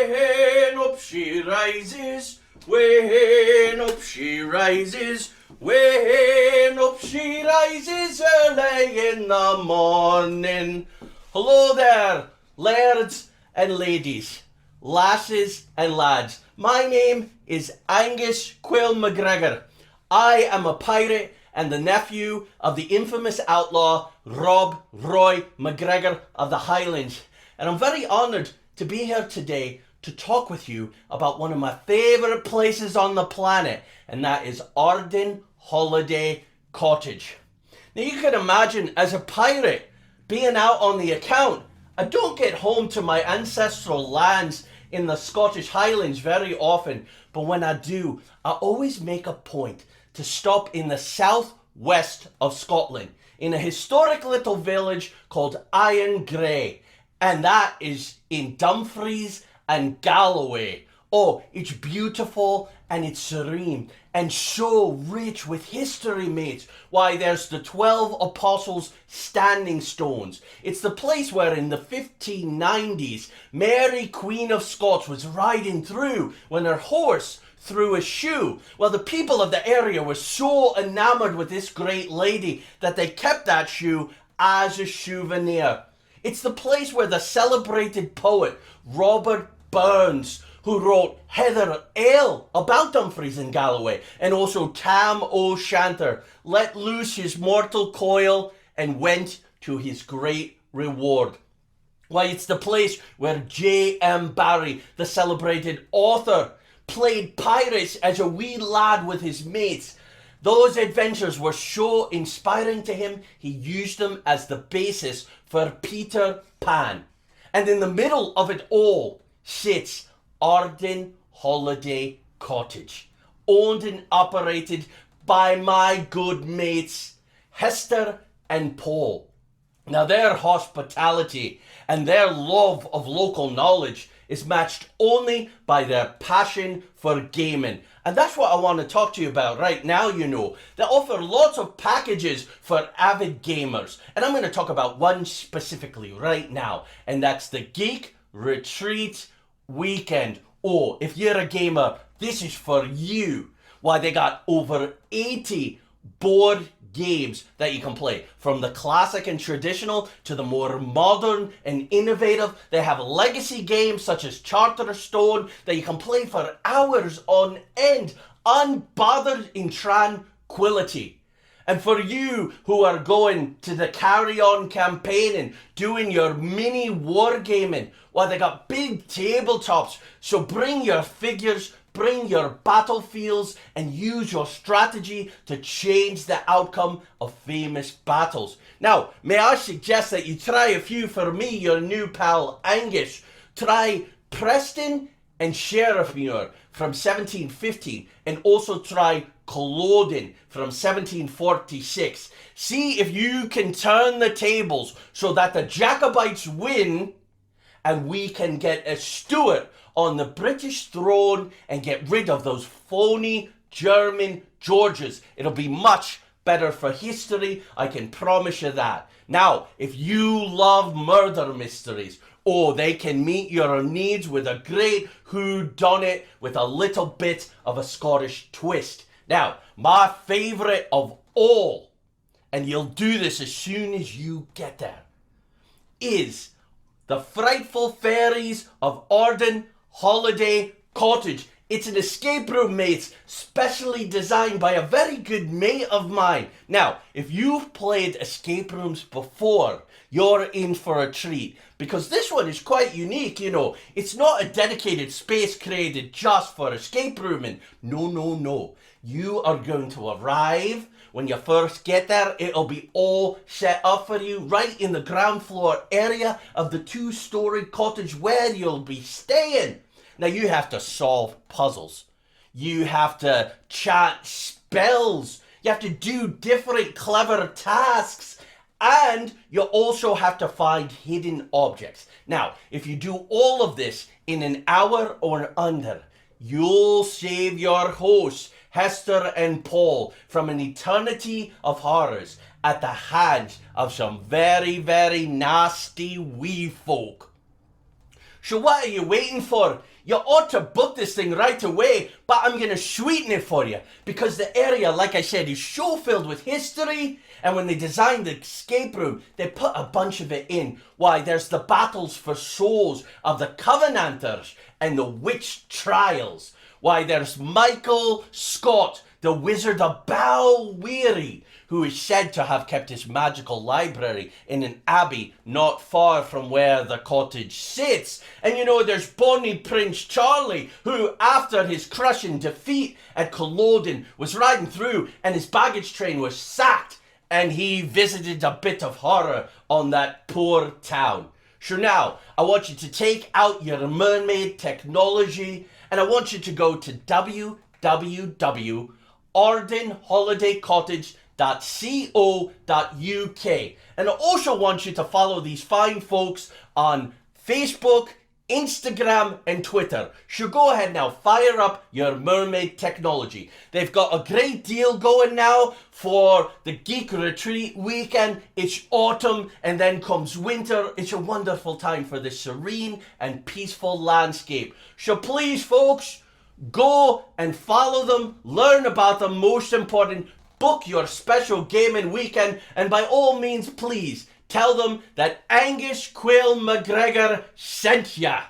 When up she rises, when up she rises, when up she rises early in the morning. Hello there, lairds and ladies, lasses and lads. My name is Angus Quill MacGregor. I am a pirate and the nephew of the infamous outlaw Rob Roy MacGregor of the Highlands. And I'm very honoured to be here today to talk with you about one of my favourite places on the planet, and that is Arden Cottage. Now you can imagine, as a pirate, being out on the account, I don't get home to my ancestral lands in the Scottish Highlands very often, but when I do, I always make a point to stop in the southwest of Scotland, in a historic little village called Irongray, and that is in Dumfries and Galloway. Oh, it's beautiful and it's serene and so rich with history, mates. Why, there's the 12 Apostles' standing stones. It's the place where in the 1590s, Mary, Queen of Scots, was riding through when her horse threw a shoe. Well, the people of the area were so enamored with this great lady that they kept that shoe as a souvenir. It's the place where the celebrated poet Robert Burns, who wrote Heather Ale about Dumfries and Galloway, and also Tam O'Shanter, let loose his mortal coil and went to his great reward. Why, it's the place where J.M. Barrie, the celebrated author, played pirates as a wee lad with his mates. Those adventures were so inspiring to him, he used them as the basis for Peter Pan. And in the middle of it all sits Arden Cottage, owned and operated by my good mates Hester and Paul. Now their hospitality and their love of local knowledge is matched only by their passion for gaming. And that's what I want to talk to you about right now, you know. They offer lots of packages for avid gamers. And I'm going to talk about one specifically right now. And that's the Geek Retreat Weekend. Oh, if you're a gamer, this is for you. Why, they got over 80 board games that you can play, from the classic and traditional to the more modern and innovative. They have legacy games such as Charterstone that you can play for hours on end, unbothered in tranquility. And for you who are going to the carry-on campaign and doing your mini wargaming, well, they got big tabletops, so bring your figures, bring your battlefields, and use your strategy to change the outcome of famous battles. Now, may I suggest that you try a few for me, your new pal Angus. Try Preston and Sheriffmuir from 1715, and also try Culloden from 1746. See if you can turn the tables so that the Jacobites win and we can get a Stuart on the British throne and get rid of those phony German Georges. It'll be much better for history, I can promise you that. Now, if you love murder mysteries, oh, they can meet your needs with a great whodunit with a little bit of a Scottish twist. Now, my favourite of all, and you'll do this as soon as you get there, is the Frightful Fairies of Arden Cottage. It's an escape room, mates, specially designed by a very good mate of mine. Now, if you've played escape rooms before, you're in for a treat, because this one is quite unique, you know. It's not a dedicated space created just for escape rooming. No. You are going to arrive. When you first get there, it'll be all set up for you right in the ground floor area of the 2-story cottage where you'll be staying. Now, you have to solve puzzles. You have to chant spells. You have to do different clever tasks. And you also have to find hidden objects. Now, if you do all of this in an hour or under, you'll save your hosts, Hester and Paul, from an eternity of horrors at the hands of some very, very nasty wee folk. So what are you waiting for? You ought to book this thing right away, but I'm going to sweeten it for you because the area, like I said, is so filled with history. And when they designed the escape room, they put a bunch of it in. Why, there's the battles for souls of the Covenanters and the witch trials. Why, there's Michael Scott, the Wizard of Balweary, who is said to have kept his magical library in an abbey not far from where the cottage sits. And you know, there's Bonnie Prince Charlie, who after his crushing defeat at Culloden was riding through and his baggage train was sacked, and he visited a bit of horror on that poor town. So now, I want you to take out your mermaid technology and I want you to go to www.ardenholidaycottage.co.uk. And I also want you to follow these fine folks on Facebook, Instagram and Twitter. So go ahead now, fire up your mermaid technology. They've got a great deal going now for the Geek Retreat Weekend. It's autumn and then comes winter. It's a wonderful time for this serene and peaceful landscape. So please folks, go and follow them, learn about them. Most important, book your special gaming weekend, and by all means please tell them that Angus Quill MacGregor sent ya.